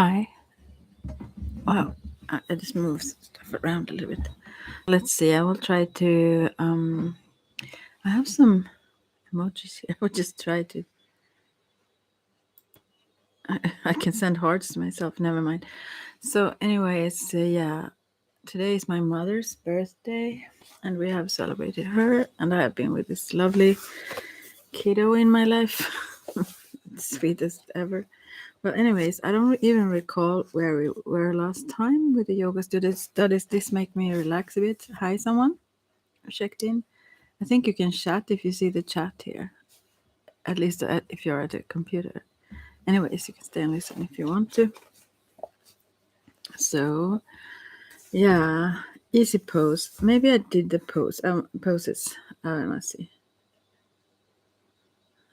Hi. Wow, I just moved stuff around a little bit. Let's see. I will try to. I have some emojis here. I will just try to. I can send hearts to myself. Never mind. So, anyways, yeah. Today is my mother's birthday, and we have celebrated her. And I have been with this lovely kiddo in my life, sweetest ever. Well, anyways, I don't even recall where we were last time with the yoga studies. Does this make me relax a bit? Hi, someone checked in. I think you can chat if you see the chat here, at least if you're at a computer. Anyways, you can stay and listen if you want to. So, yeah, easy pose. Maybe I did the poses. Let's see.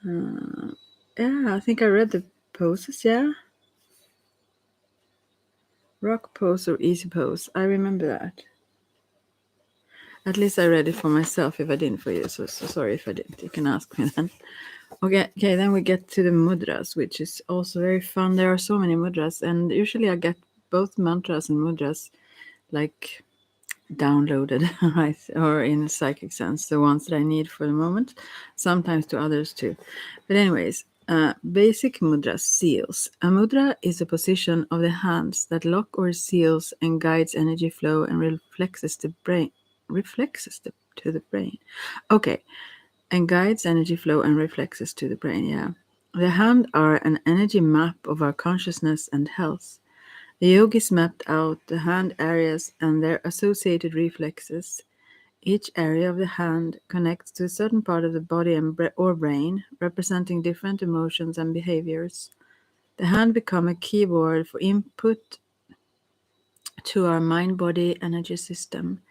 Yeah, I think I read the poses. Yeah, rock pose or easy pose. I remember that. At least I read it for myself. If I didn't for you, so sorry if I didn't. You can ask me then. Okay, then we get to the mudras, which is also very fun. There are so many mudras, and usually I get both mantras and mudras like downloaded, right, or in psychic sense, the ones that I need for the moment, sometimes to others too. But anyways, basic mudra seals. A mudra is a position of the hands that lock or seals and guides energy flow and to the brain. Okay, and guides energy flow and reflexes to the brain. Yeah, the hand are an energy map of our consciousness and health. The yogis mapped out the hand areas and their associated reflexes. Each area of the hand connects to a certain part of the body or brain, representing different emotions and behaviors. The hand becomes a keyboard for input to our mind-body energy system.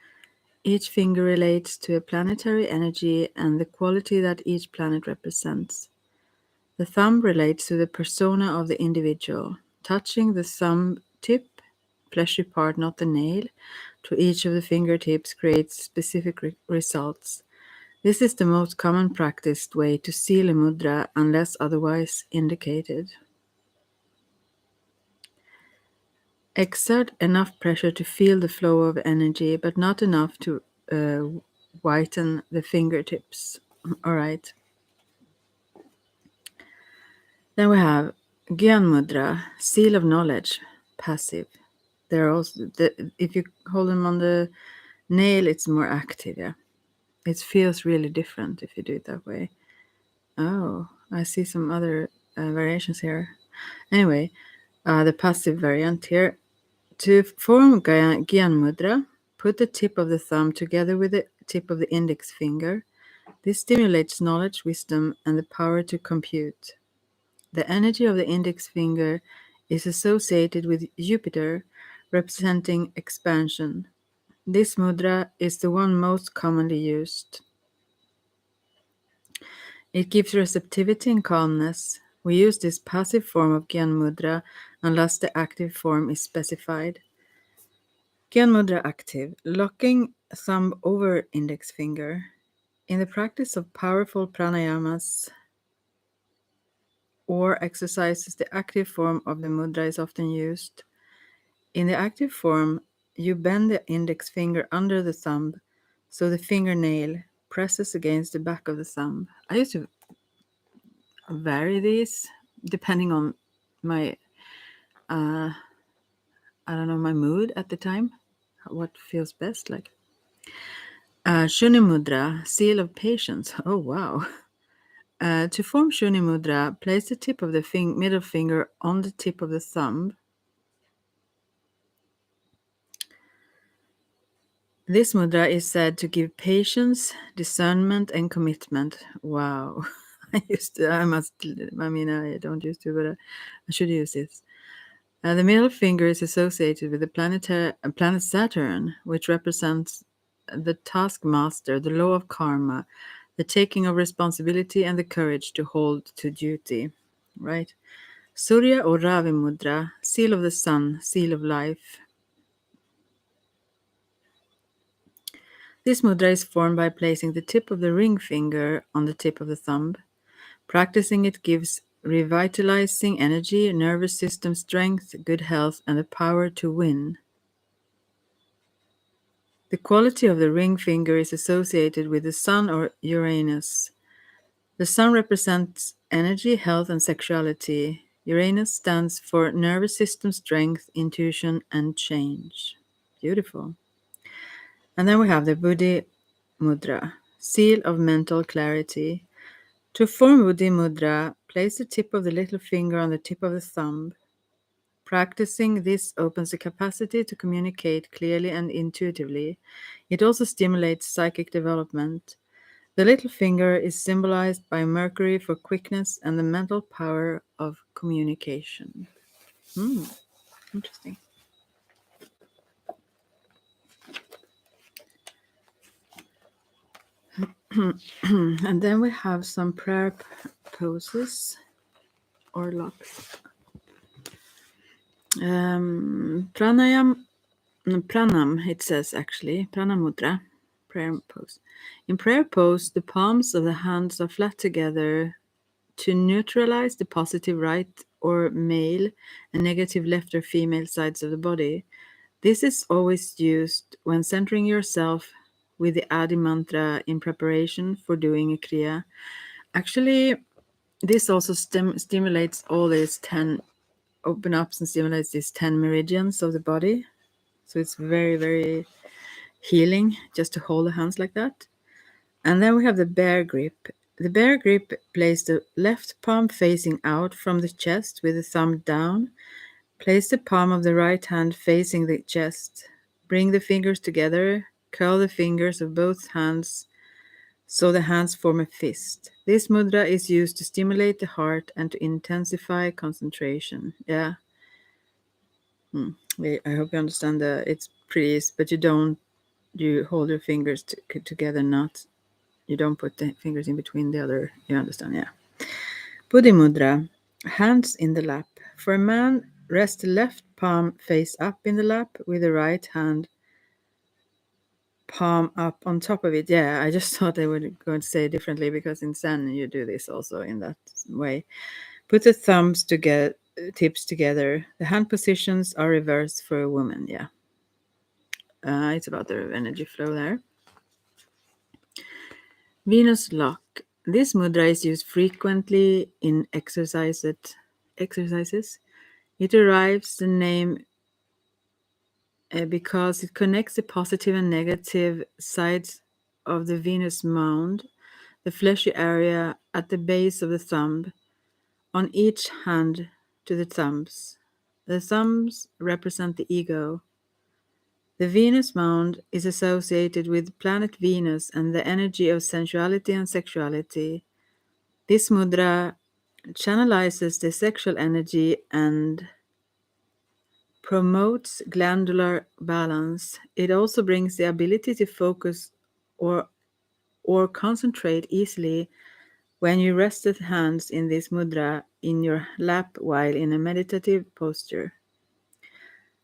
Each finger relates to a planetary energy and the quality that each planet represents. The thumb relates to the persona of the individual. Touching the thumb tip, fleshy part, not the nail, to each of the fingertips creates specific results. This is the most common practiced way to seal a mudra unless otherwise indicated. Exert enough pressure to feel the flow of energy, but not enough to whiten the fingertips. All right. Then we have Gyan Mudra, seal of knowledge, passive. They're also if you hold them on the nail, it's more active. Yeah, it feels really different if you do it that way. Oh, I see some other variations here. Anyway, the passive variant here. To form Gyan Mudra, put the tip of the thumb together with the tip of the index finger. This stimulates knowledge, wisdom, and the power to compute. The energy of the index finger is associated with Jupiter, representing expansion. This mudra is the one most commonly used. It gives receptivity and calmness. We use this passive form of Gyan Mudra unless the active form is specified. Gyan Mudra active, locking thumb over index finger. In the practice of powerful pranayamas or exercises, the active form of the mudra is often used. In the active form, you bend the index finger under the thumb so the fingernail presses against the back of the thumb. I used to vary these depending on my I don't know, my mood at the time, what feels best. Like Shuni Mudra, seal of patience. Oh wow. To form Shuni Mudra, place the tip of the middle finger on the tip of the thumb. This mudra is said to give patience, discernment, and commitment. Wow. I don't used to, but I should use this. The middle finger is associated with the planet Saturn, which represents the taskmaster, the law of karma, the taking of responsibility, and the courage to hold to duty. Right? Surya or Ravi Mudra, seal of the sun, seal of life. This mudra is formed by placing the tip of the ring finger on the tip of the thumb. Practicing it gives revitalizing energy, nervous system strength, good health, and the power to win. The quality of the ring finger is associated with the Sun or Uranus. The Sun represents energy, health, and sexuality. Uranus stands for nervous system strength, intuition, and change. Beautiful. And then we have the Buddhi Mudra, seal of mental clarity. To form Buddhi Mudra, place the tip of the little finger on the tip of the thumb. Practicing this opens the capacity to communicate clearly and intuitively. It also stimulates psychic development. The little finger is symbolized by Mercury for quickness and the mental power of communication. Interesting. And then we have some prayer poses or locks. Pranam, it says actually, Pranamudra, prayer pose. In prayer pose, the palms of the hands are flat together to neutralize the positive right or male and negative left or female sides of the body. This is always used when centering yourself with the Adi mantra in preparation for doing a kriya. Actually, this also stimulates all these 10, open up and stimulates these 10 meridians of the body. So it's very, very healing just to hold the hands like that. And then we have the bear grip. The bear grip place the left palm facing out from the chest with the thumb down. Place the palm of the right hand facing the chest. Bring the fingers together. Curl the fingers of both hands so the hands form a fist. This mudra is used to stimulate the heart and to intensify concentration. Yeah. I hope you understand that it's pretty easy, but you hold your fingers together, not, you don't put the fingers in between the other, you understand, yeah. Buddhi Mudra, hands in the lap. For a man, rest the left palm face up in the lap with the right hand palm up on top of it. Yeah, I just thought I would go and say it differently because in Zen you do this also in that way. Put the thumbs together, tips together. The hand positions are reversed for a woman, yeah. It's about the energy flow there. Venus lock. This mudra is used frequently in exercises. It derives the name because it connects the positive and negative sides of the Venus mound, the fleshy area at the base of the thumb, on each hand to the thumbs. The thumbs represent the ego. The Venus mound is associated with planet Venus and the energy of sensuality and sexuality. This mudra channelizes the sexual energy and promotes glandular balance. It also brings the ability to focus or concentrate easily when you rest the hands in this mudra in your lap while in a meditative posture.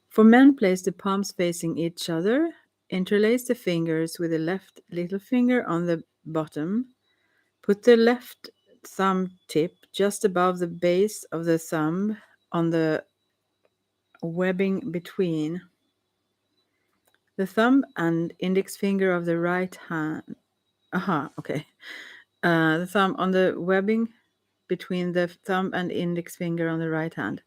For men, place the palms facing each other. Interlace the fingers with the left little finger on the bottom. Put the left thumb tip just above the base of the thumb on the webbing between the thumb and index finger of the right hand. Okay. The thumb on the webbing between the thumb and index finger on the right hand.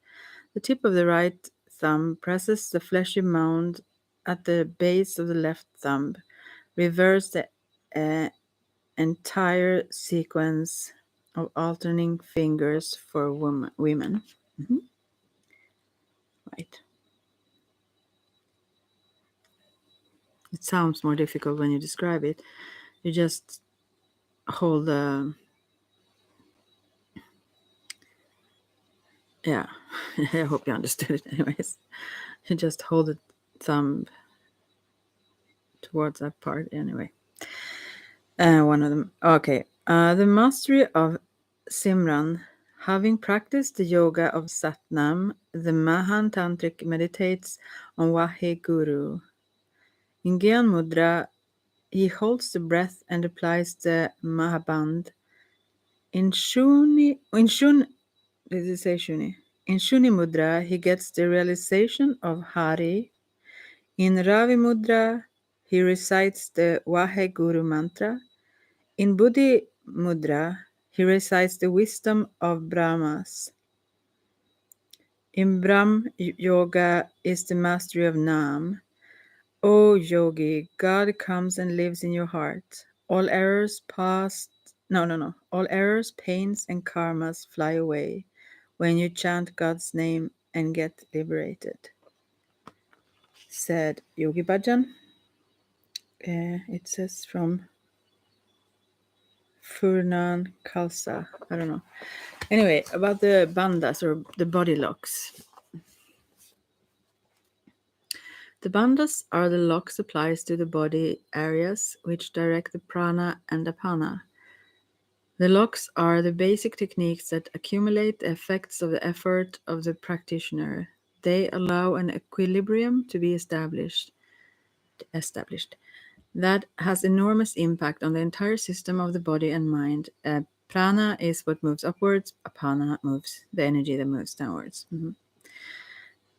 The tip of the right thumb presses the fleshy mound at the base of the left thumb. Reverse the entire sequence of alternating fingers for women. Right. It sounds more difficult when you describe it. You just hold the, yeah, I hope you understood it anyways. You just hold the thumb towards that part anyway. One of them. Okay. The mastery of Simran. Having practiced the yoga of Satnam, the Mahan Tantric meditates on Vahe Guru. In Gyan Mudra, he holds the breath and applies the Mahaband. In Shun Did it say Shuni? In Shuni Mudra, he gets the realization of Hari. In Ravi Mudra, he recites the Vahe Guru mantra. In Buddhi Mudra, he recites the wisdom of Brahmas. In Brahm Yoga is the mastery of Nam. O yogi, God comes and lives in your heart. All errors past, no. All errors, pains, and karmas fly away when you chant God's name and get liberated, said Yogi Bhajan. It says from Furnan Khalsa. I don't know. Anyway, about the bandhas or the body locks. The bandhas are the lock supplies to the body areas which direct the prana and apana. The locks are the basic techniques that accumulate the effects of the effort of the practitioner. They allow an equilibrium to be established that has enormous impact on the entire system of the body and mind. Prana is what moves upwards, apana moves the energy that moves downwards.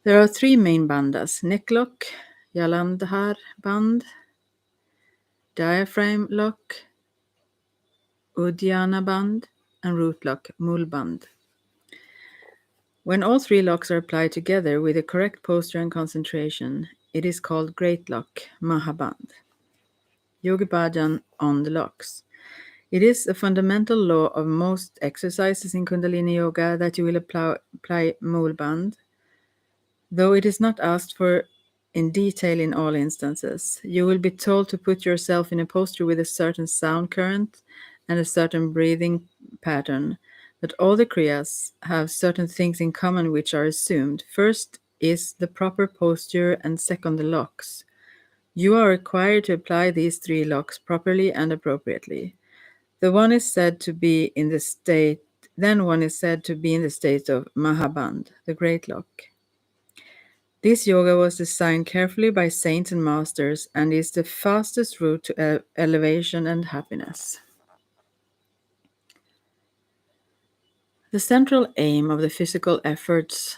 There are three main bandhas: neck lock, Jalandhar band, diaphragm lock, Uddiyana band, and root lock, Mul band. When all three locks are applied together with the correct posture and concentration, it is called great lock, Mahaband. Yogi Bhajan on the locks. It is a fundamental law of most exercises in Kundalini Yoga that you will apply Mul band, though it is not asked for in detail in all instances. You will be told to put yourself in a posture with a certain sound current and a certain breathing pattern, but all the Kriyas have certain things in common which are assumed. First is the proper posture, and second the locks. You are required to apply these three locks properly and appropriately. The one is said to be in the state, then one is said to be in the state of Mahaband, the great lock. This yoga was designed carefully by saints and masters and is the fastest route to elevation and happiness. The central aim of the physical efforts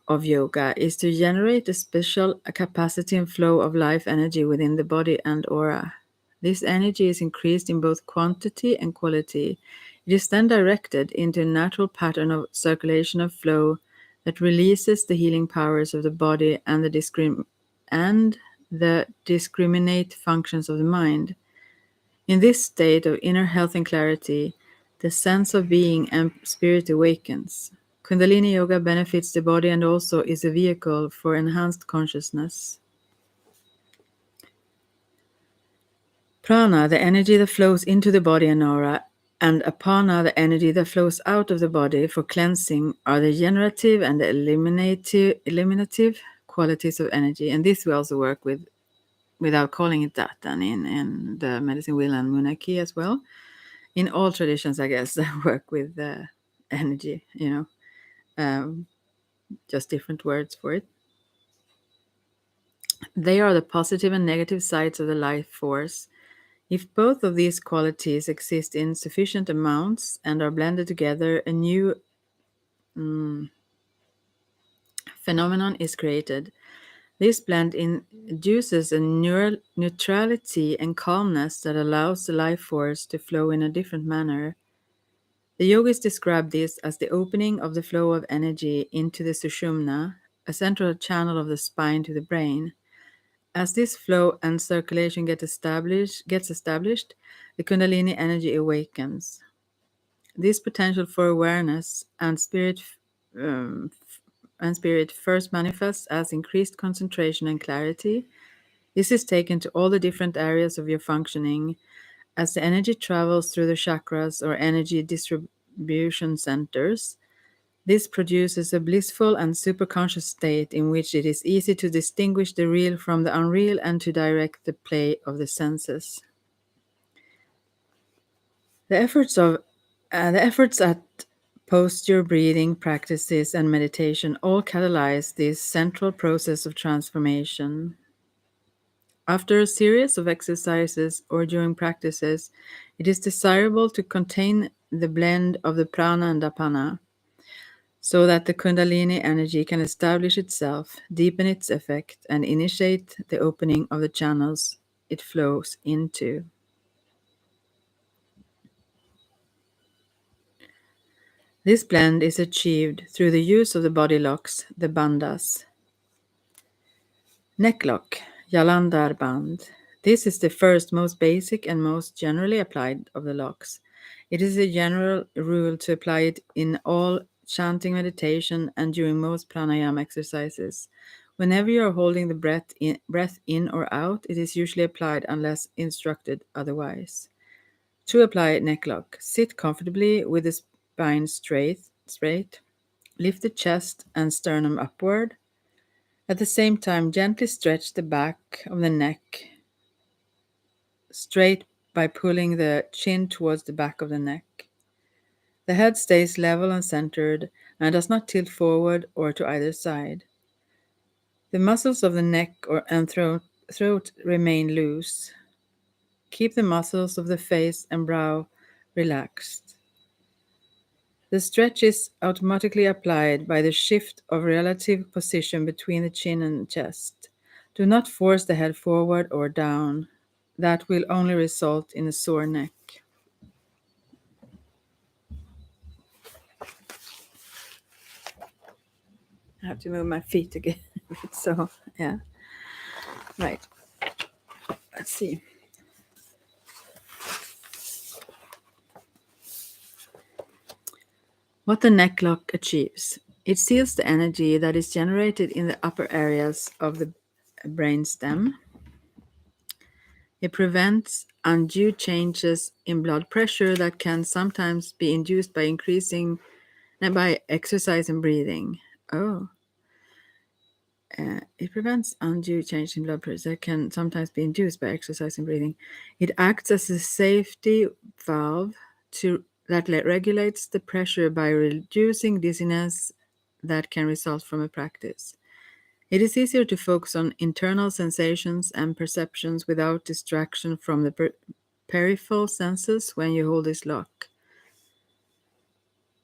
of yoga is to generate a special capacity and flow of life energy within the body and aura. This energy is increased in both quantity and quality. It is then directed into a natural pattern of circulation of flow that releases the healing powers of the body and the discriminate functions of the mind. In this state of inner health and clarity, the sense of being and spirit awakens. Kundalini Yoga benefits the body and also is a vehicle for enhanced consciousness. Prana, the energy that flows into the body and aura, and apana, the energy that flows out of the body for cleansing, are the generative and the eliminative qualities of energy. And this we also work with, without calling it that, and in the medicine wheel and Munaki as well. In all traditions, I guess, that work with energy, just different words for it. They are the positive and negative sides of the life force. If both of these qualities exist in sufficient amounts and are blended together, a new phenomenon is created. This blend induces a neutrality and calmness that allows the life force to flow in a different manner. The yogis describe this as the opening of the flow of energy into the sushumna, a central channel of the spine to the brain. As this flow and circulation gets established, the Kundalini energy awakens. This potential for awareness and spirit first manifests as increased concentration and clarity. This is taken to all the different areas of your functioning. As the energy travels through the chakras or energy distribution centers, this produces a blissful and superconscious state in which it is easy to distinguish the real from the unreal and to direct the play of the senses. The efforts at posture, breathing practices, and meditation all catalyze this central process of transformation. After a series of exercises or during practices, it is desirable to contain the blend of the prana and apana. so that the Kundalini energy can establish itself, deepen its effect, and initiate the opening of the channels it flows into. This blend is achieved through the use of the body locks, the bandhas. Neck lock, Jalandhar band. This is the first, most basic, and most generally applied of the locks. It is a general rule to apply it in all chanting meditation and during most pranayama exercises. Whenever you are holding the breath in or out, it is usually applied unless instructed otherwise. To apply neck lock, sit comfortably with the spine straight. Lift the chest and sternum upward. At the same time, gently stretch the back of the neck straight by pulling the chin towards the back of the neck. The head stays level and centered and does not tilt forward or to either side. The muscles of the neck and throat remain loose. Keep the muscles of the face and brow relaxed. The stretch is automatically applied by the shift of relative position between the chin and chest. Do not force the head forward or down. That will only result in a sore neck. I have to move my feet again. So, yeah. Right. Let's see. What the neck lock achieves. It seals the energy that is generated in the upper areas of the brain stem. It prevents undue changes in blood pressure that can sometimes be induced by exercise and breathing. Oh. It prevents undue change in blood pressure that can sometimes be induced by exercise and breathing. It acts as a safety valve that regulates the pressure by reducing dizziness that can result from a practice. It is easier to focus on internal sensations and perceptions without distraction from the peripheral senses when you hold this lock.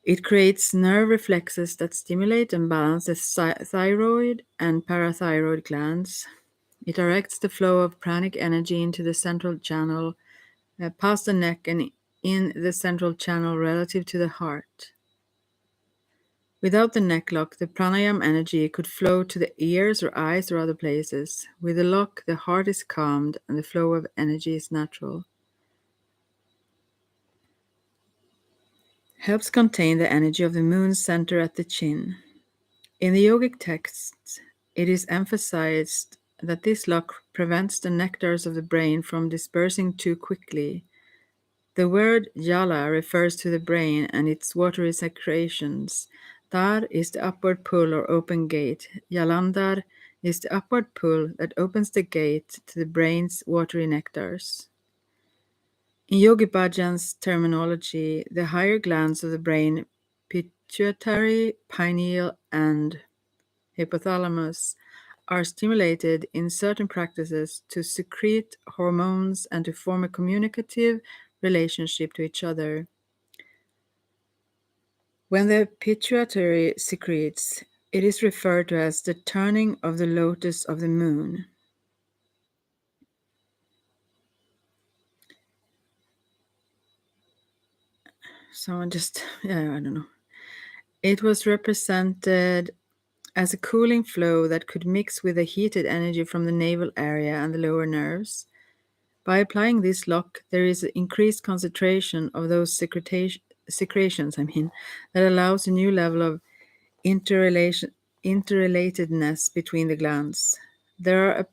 It creates nerve reflexes that stimulate and balance the thyroid and parathyroid glands. It directs the flow of pranic energy into the central channel, past the neck and in the central channel relative to the heart. Without the neck lock, the pranayam energy could flow to the ears or eyes or other places. With the lock, the heart is calmed and the flow of energy is natural. Helps contain the energy of the moon center at the chin. In the yogic texts, it is emphasized that this lock prevents the nectars of the brain from dispersing too quickly. The word jala refers to the brain and its watery secretions. Dar is the upward pull or open gate. Jalandhar is the upward pull that opens the gate to the brain's watery nectars. In Yogi Bhajan's terminology, the higher glands of the brain, pituitary, pineal, and hypothalamus, are stimulated in certain practices to secrete hormones and to form a communicative relationship to each other. When the pituitary secretes, it is referred to as the turning of the lotus of the moon. Someone just, yeah, I don't know. It was represented as a cooling flow that could mix with the heated energy from the navel area and the lower nerves. By applying this lock, there is an increased concentration of those secretions, that allows a new level of interrelatedness between the glands. There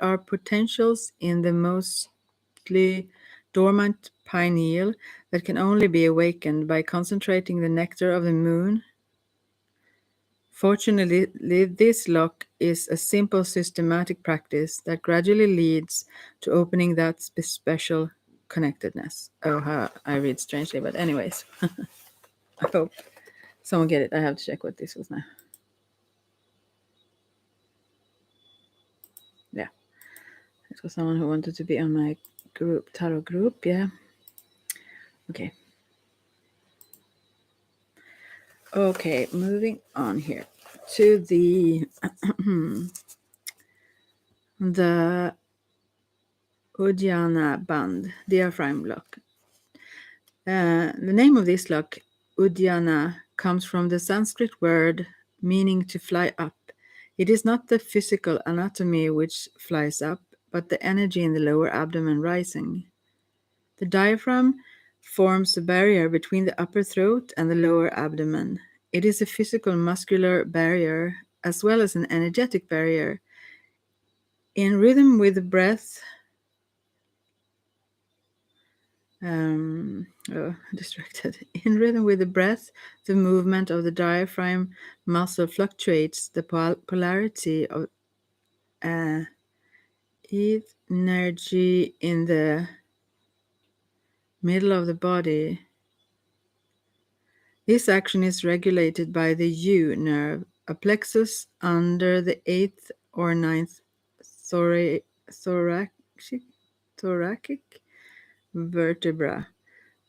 are potentials in the mostly dormant pineal that can only be awakened by concentrating the nectar of the moon. Fortunately, this lock is a simple systematic practice that gradually leads to opening that special connectedness. Oh, how I read strangely, but anyways, I hope someone get it. I have to check what this was now. Yeah, it was someone who wanted to be on my tarot group. Yeah. Okay. Okay, moving on here to the Uddiyana band diaphragm lock. The name of this lock, Uddiyana, comes from the Sanskrit word meaning to fly up. It is not the physical anatomy which flies up, but the energy in the lower abdomen rising. The diaphragm forms a barrier between the upper throat and the lower abdomen. It is a physical muscular barrier as well as an energetic barrier. In rhythm with the breath, distracted. In rhythm with the breath, the movement of the diaphragm muscle fluctuates the polarity of uh, energy in the middle of the body. This action is regulated by the U nerve, a plexus under the 8th or ninth thoracic vertebra,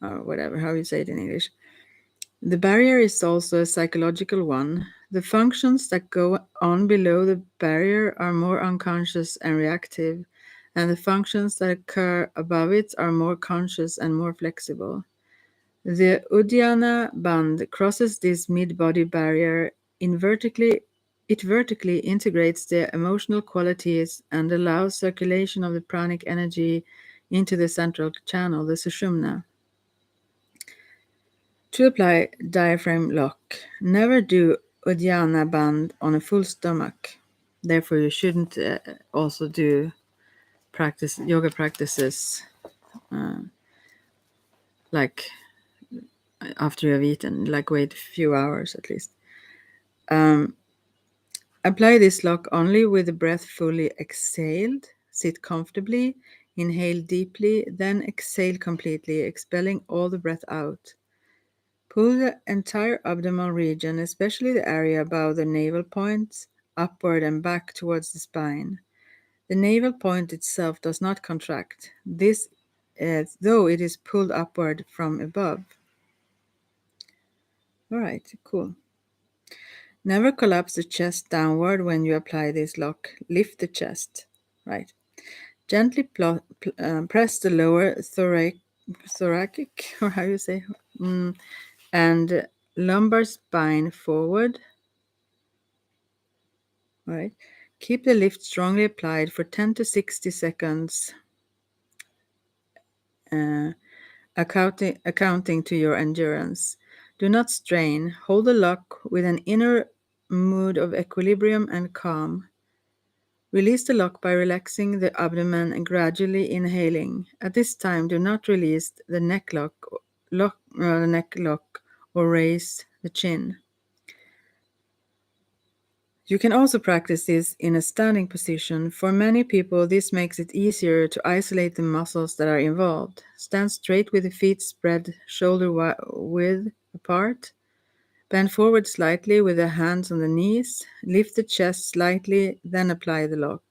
or whatever, how you say it in English. The barrier is also a psychological one. The functions that go on below the barrier are more unconscious and reactive, and the functions that occur above it are more conscious and more flexible. The Uddiyana band crosses this mid-body barrier. It vertically integrates the emotional qualities and allows circulation of the pranic energy into the central channel, the sushumna. To apply diaphragm lock, never do Uddiyana band on a full stomach. Therefore, you shouldn't also do yoga practices uh, like after you have eaten, like wait a few hours at least. Apply this lock only with the breath fully exhaled. Sit comfortably, inhale deeply, then exhale completely, expelling all the breath out. Pull the entire abdominal region, especially the area above the navel point, upward and back towards the spine. The navel point itself does not contract, this though it is pulled upward from above. All right, cool. Never collapse the chest downward when you apply this lock. Lift the chest. Right. Gently press the lower thoracic, or how you say, and lumbar spine forward. All right. Keep the lift strongly applied for 10 to 60 seconds, uh, accounting to your endurance. Do not strain. Hold the lock with an inner mood of equilibrium and calm. Release the lock by relaxing the abdomen and gradually inhaling. At this time, do not release the neck lock or raise the chin. You can also practice this in a standing position. For many people, this makes it easier to isolate the muscles that are involved. Stand straight with the feet spread shoulder width apart. Bend forward slightly with the hands on the knees. Lift the chest slightly, then apply the lock.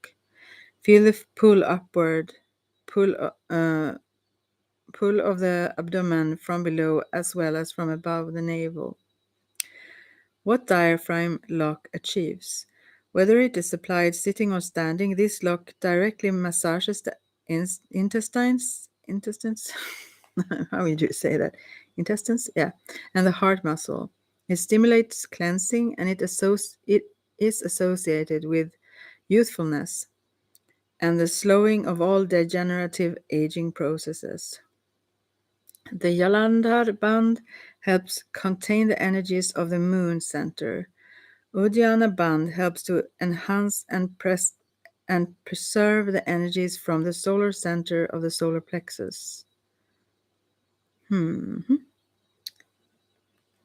Feel the pull upward, pull, uh, pull of the abdomen from below as well as from above the navel. What diaphragm lock achieves? Whether it is applied sitting or standing, this lock directly massages the intestines, how would you say that? Intestines? Yeah. And the heart muscle. It stimulates cleansing and it is associated with youthfulness and the slowing of all degenerative aging processes. The Jalandhar band helps contain the energies of the moon center. Uddiyana band helps to enhance and preserve the energies from the solar center of the solar plexus.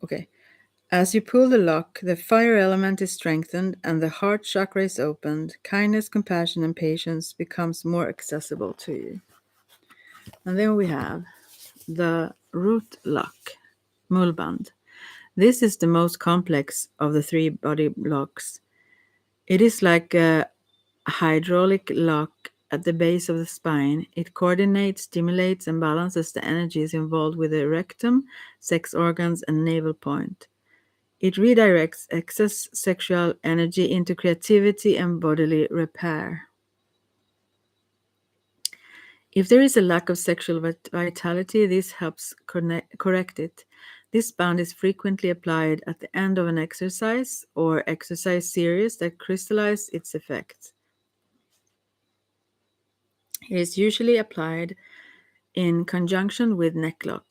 Okay. As you pull the lock, the fire element is strengthened and the heart chakra is opened. Kindness, compassion, and patience becomes more accessible to you. And then we have the root lock, Mulband. This is the most complex of the three body locks. It is like a hydraulic lock at the base of the spine. It coordinates, stimulates, and balances the energies involved with the rectum, sex organs, and navel point. It redirects excess sexual energy into creativity and bodily repair. If there is a lack of sexual vitality, this helps correct it. This band is frequently applied at the end of an exercise or exercise series that crystallize its effects. It is usually applied in conjunction with neck lock.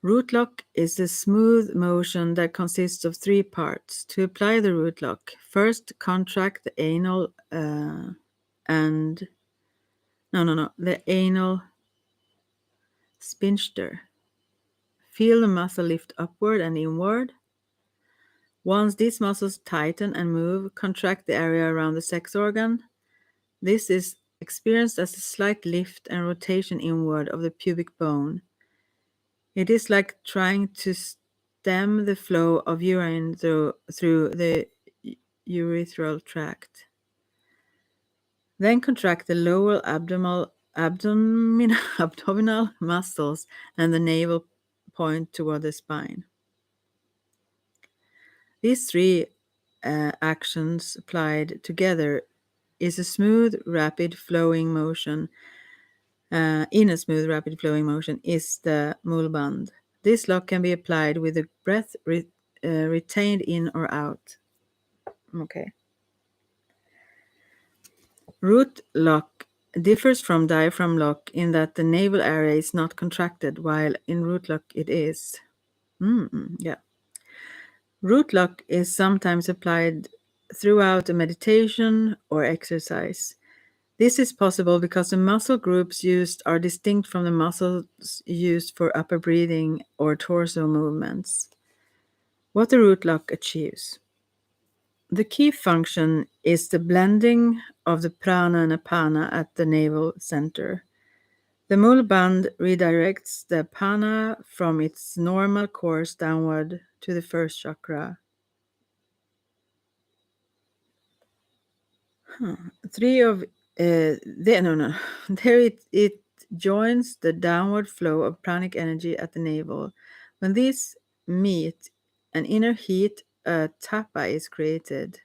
Root lock is a smooth motion that consists of three parts. To apply the root lock, first contract the anal and the anal sphincter. Feel the muscle lift upward and inward. Once these muscles tighten and move, contract the area around the sex organ. This is experienced as a slight lift and rotation inward of the pubic bone. It is like trying to stem the flow of urine through the urethral tract. Then contract the lower abdominal muscles and the navel point toward the spine. These three actions applied together is a smooth, rapid flowing motion. In a smooth, rapid flowing motion is the mulband. This lock can be applied with the breath retained in or out. Okay. Root lock differs from diaphragm lock in that the navel area is not contracted, while in root lock it is. Yeah. Root lock is sometimes applied throughout a meditation or exercise. This is possible because the muscle groups used are distinct from the muscles used for upper breathing or torso movements. What the root lock achieves. The key function is the blending of the prana and apana at the navel center. The mulband redirects the apana from its normal course downward to the first chakra. There it joins the downward flow of pranic energy at the navel. When these meet, an inner heat, a tapa, is created,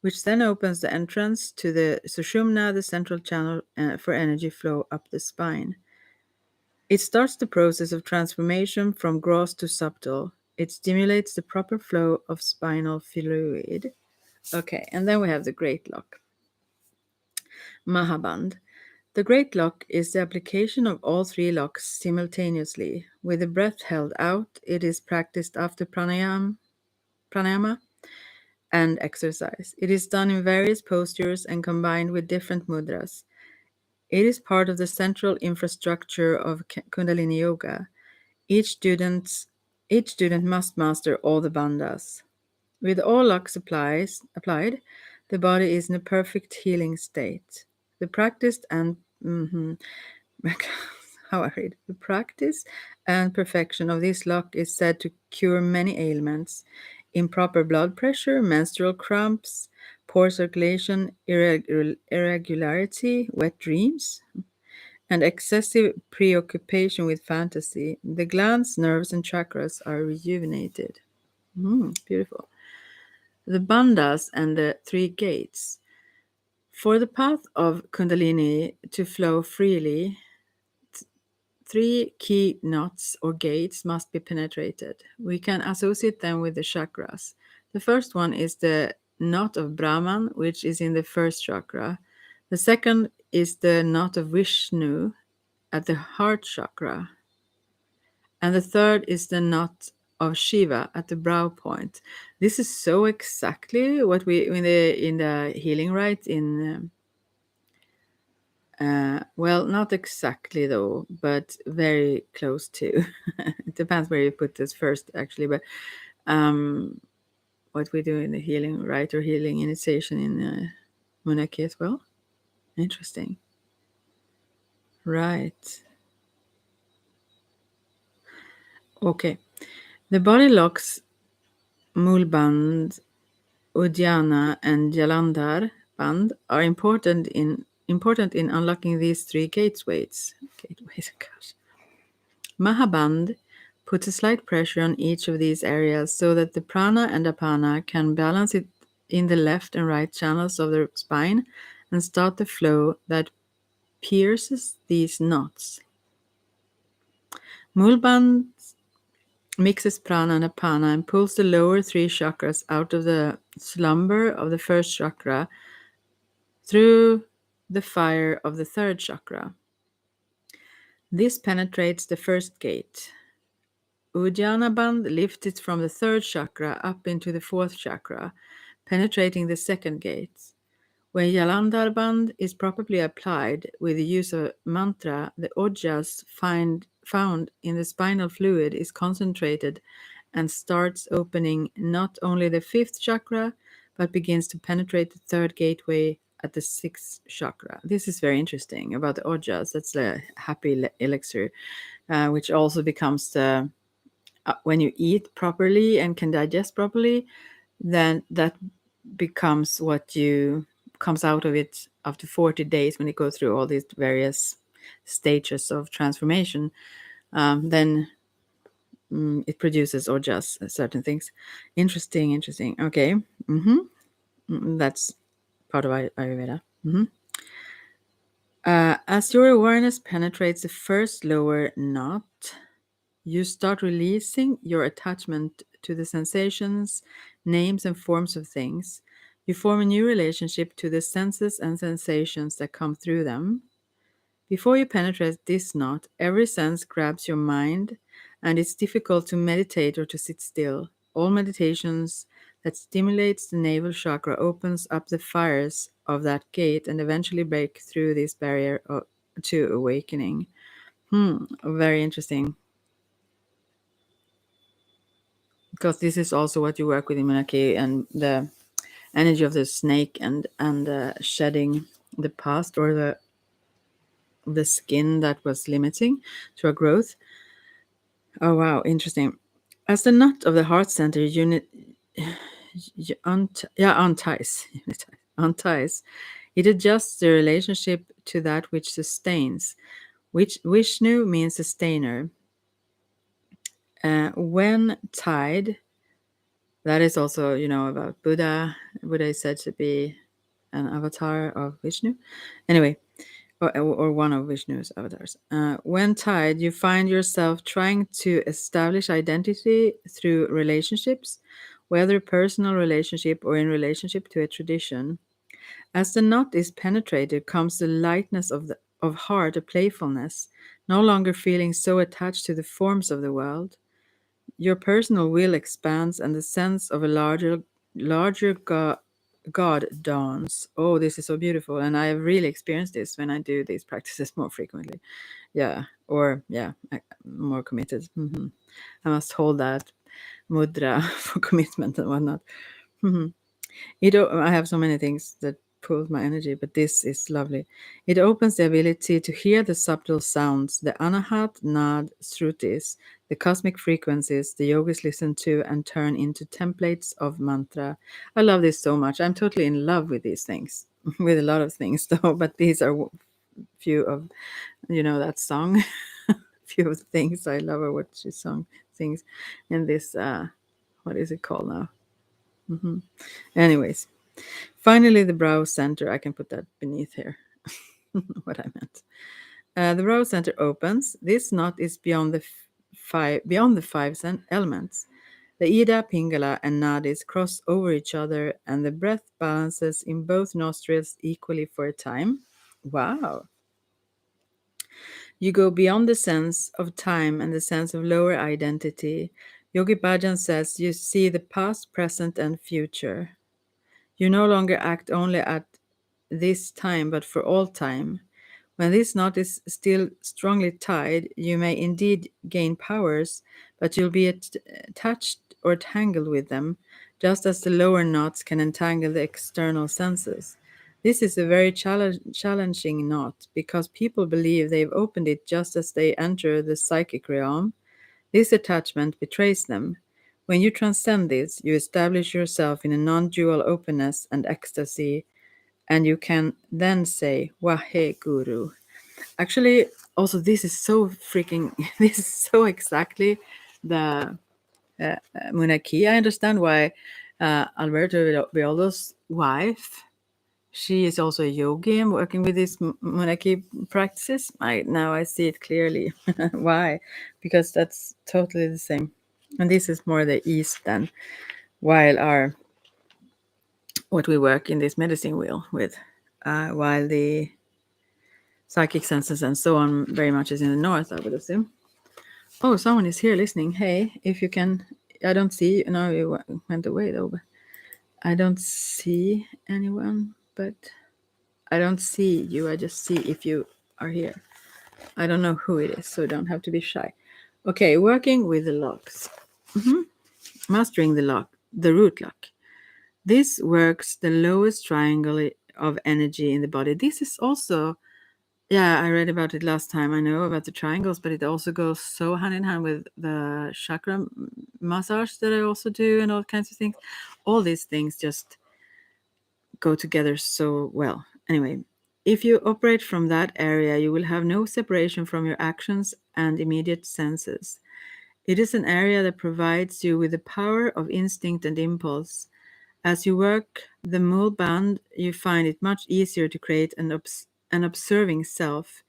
which then opens the entrance to the sushumna, the central channel for energy flow up the spine. It starts the process of transformation from gross to subtle. It stimulates the proper flow of spinal fluid. Okay, and then we have the great lock. Mahaband. The great lock is the application of all three locks simultaneously. With the breath held out, it is practiced after pranayama and exercise. It is done in various postures and combined with different mudras. It is part of the central infrastructure of Kundalini Yoga. Each student must master all the bandhas. With all locks applied, the body is in a perfect healing state. The practice and the practice and perfection of this lock is said to cure many ailments: improper blood pressure, menstrual cramps, poor circulation, irregularity, wet dreams, and excessive preoccupation with fantasy. The glands, nerves, and chakras are rejuvenated. Beautiful. The bandhas and the three gates. For the path of Kundalini to flow freely, three key knots or gates must be penetrated. We can associate them with the chakras. The first one is the knot of Brahman, which is in the first chakra. The second is the knot of Vishnu at the heart chakra. And the third is the knot of Shiva at the brow point. This is so exactly what we in the healing rite in well, not exactly though, but very close to. It depends where you put this first, actually. But what we do in the healing rite or healing initiation in Munaki as well. Interesting. Right. Okay. The body locks, Mulband, Uddiyana, and Jalandhar band are important in unlocking these three gateways. Gosh. Mahaband Put a slight pressure on each of these areas so that the prana and apana can balance it in the left and right channels of the spine and start the flow that pierces these knots. Mulband mixes prana and apana and pulls the lower three chakras out of the slumber of the first chakra through the fire of the third chakra. This penetrates the first gate. Uddiyana Band lifts it from the third chakra up into the fourth chakra, penetrating the second gate. When Jalandhar Band is properly applied with the use of mantra, the ojas found in the spinal fluid is concentrated and starts opening not only the fifth chakra, but begins to penetrate the third gateway at the sixth chakra. This is very interesting about the ojas. That's the happy elixir, which also becomes the when you eat properly and can digest properly, then that becomes what you comes out of it after 40 days when it goes through all these various stages of transformation. Then it produces or just certain things. Interesting. Okay. That's part of Ayurveda. As your awareness penetrates the first lower knot, you start releasing your attachment to the sensations, names, and forms of things. You form a new relationship to the senses and sensations that come through them. Before you penetrate this knot, every sense grabs your mind, and it's difficult to meditate or to sit still. All meditations that stimulates the navel chakra opens up the fires of that gate and eventually break through this barrier to awakening. Very interesting. Because this is also what you work with in Menaki and the energy of the snake and shedding the past or the skin that was limiting to our growth. Oh wow, interesting. As the knot of the heart center unties, it adjusts the relationship to that which sustains. Which Vishnu means sustainer. When tied, that is also, about Buddha. Buddha is said to be an avatar of Vishnu. Anyway, or one of Vishnu's avatars. When tied, you find yourself trying to establish identity through relationships, whether personal relationship or in relationship to a tradition. As the knot is penetrated, comes the lightness of heart, a playfulness, no longer feeling so attached to the forms of the world. Your personal will expands and the sense of a larger God dawns. Oh, this is so beautiful. And I have really experienced this when I do these practices more frequently. Yeah. Or, yeah, more committed. I must hold that mudra for commitment and whatnot. I have so many things that pull my energy, but this is lovely. It opens the ability to hear the subtle sounds, the anahat, nad, shrutis, the cosmic frequencies the yogis listen to and turn into templates of mantra. I love this so much. I'm totally in love with these things, with a lot of things though, but these are few of, that song. Few of the things I love her what she sings in this, what is it called now? Anyways, finally, the brow center. I can put that beneath here. What I meant. The brow center opens. This knot is beyond the five elements. The Ida, Pingala, and Nadis cross over each other, and the breath balances in both nostrils equally for a time. Wow. You go beyond the sense of time and the sense of lower identity. Yogi Bhajan says you see the past, present, and future. You no longer act only at this time, but for all time. When this knot is still strongly tied, you may indeed gain powers, but you'll be attached or tangled with them, just as the lower knots can entangle the external senses. This is a very challenging knot because people believe they've opened it just as they enter the psychic realm. This attachment betrays them. When you transcend this, you establish yourself in a non dual openness and ecstasy, and you can then say, Wahe Guru. Actually, also, this is so freaking, this is so exactly the Munaki. I understand why Alberto Villoldo's wife, she is also a yogi and working with these Munaki practices. Now I see it clearly. Why? Because that's totally the same. And this is more the East than while our what we work in this medicine wheel with, while the psychic senses and so on very much is in the north, I would assume. Oh, someone is here listening. Hey, if you can, I don't see. No, you went away though. But I don't see anyone, but I don't see you. I just see if you are here. I don't know who it is, so don't have to be shy. Okay, working with the locks. Mastering the root lock. This works the lowest triangle of energy in the body. This is also, yeah, I read about it last time. I know about the triangles, but it also goes so hand in hand with the chakra massage that I also do and all kinds of things. All these things just go together so well. Anyway, if you operate from that area, you will have no separation from your actions and immediate senses. It is an area that provides you with the power of instinct and impulse. As you work the mul band, you find it much easier to create an observing self.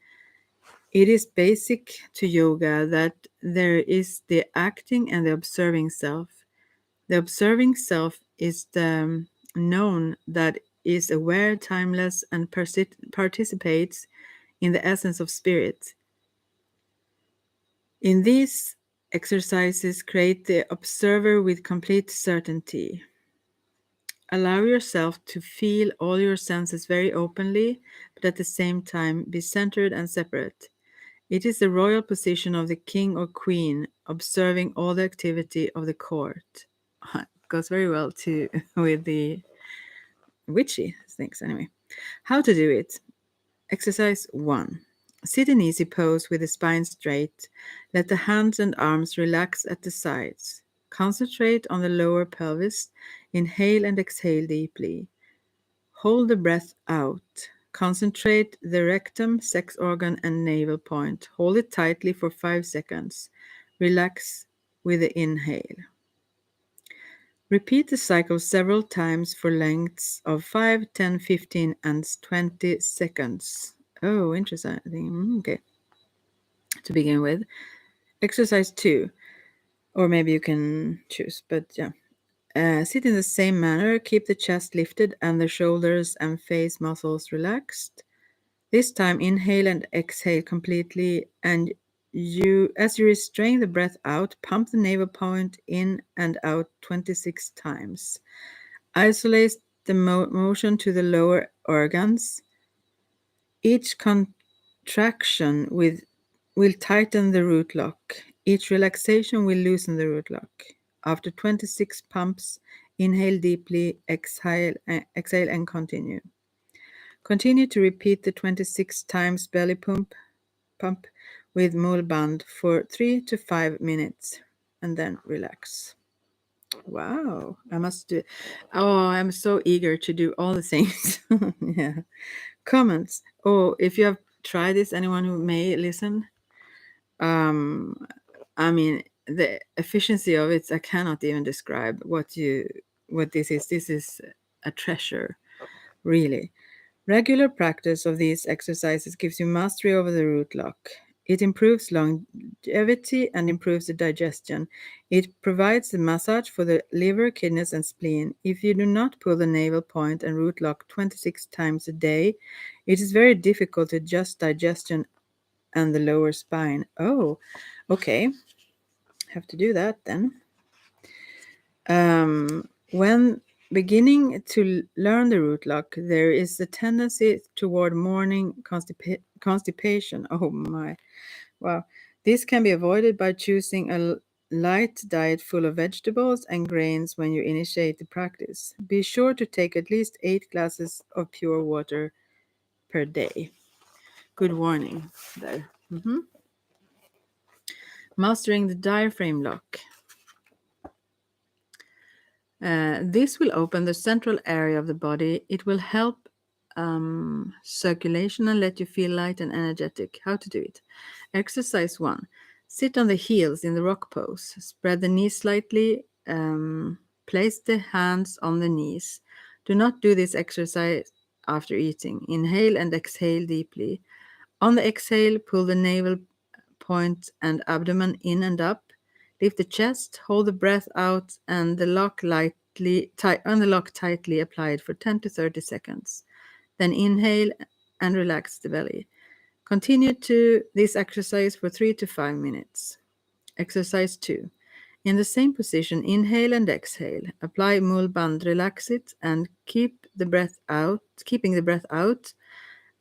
It is basic to yoga that there is the acting and the observing self. The observing self is the known that is aware, timeless, and participates in the essence of spirit. In these exercises, create the observer with complete certainty. Allow yourself to feel all your senses very openly, but at the same time be centered and separate. It is the royal position of the king or queen, observing all the activity of the court. Goes very well to with the witchy things anyway. How to do it. Exercise 1. Sit in easy pose with the spine straight. Let the hands and arms relax at the sides. Concentrate on the lower pelvis. Inhale and exhale deeply. Hold the breath out. Concentrate the rectum, sex organ, and navel point. Hold it tightly for 5 seconds. Relax with the inhale. Repeat the cycle several times for lengths of 5, 10, 15, and 20 seconds. Oh, interesting. Okay. To begin with. Exercise 2. Or maybe you can choose, but yeah. Sit in the same manner. Keep the chest lifted and the shoulders and face muscles relaxed. This time, inhale and exhale completely, and as you restrain the breath out, pump the navel point in and out 26 times. Isolate the motion to the lower organs. Each contraction will tighten the root lock. Each relaxation will loosen the root lock. After 26 pumps, inhale deeply, exhale and continue. Continue to repeat the 26 times belly pump with mul band for 3 to 5 minutes and then relax. Wow, I must do. Oh, I'm so eager to do all the things. Yeah. Comments. Oh, if you have tried this, anyone who may listen, um, I mean, the efficiency of it, I cannot even describe what this is. This is a treasure, really. Regular practice of these exercises gives you mastery over the root lock. It improves longevity and improves the digestion. It provides the massage for the liver, kidneys, and spleen. If you do not pull the navel point and root lock 26 times a day, it is very difficult to adjust digestion and the lower spine. Oh, okay. Have to do that then. When beginning to learn the root lock, there is a tendency toward morning constipation. Oh my, wow. This can be avoided by choosing a light diet full of vegetables and grains when you initiate the practice. Be sure to take at least 8 glasses of pure water per day. Good warning there. Mastering the diaphragm lock. This will open the central area of the body. It will help circulation and let you feel light and energetic. How to do it? Exercise 1. Sit on the heels in the rock pose. Spread the knees slightly. Place the hands on the knees. Do not do this exercise after eating. Inhale and exhale deeply. On the exhale, pull the navel point and abdomen in and up. Lift the chest, hold the breath out, and the lock tightly applied for 10 to 30 seconds. Then inhale and relax the belly. Continue to this exercise for 3 to 5 minutes. Exercise 2. In the same position, inhale and exhale. Apply mulband, relax it, and keeping the breath out.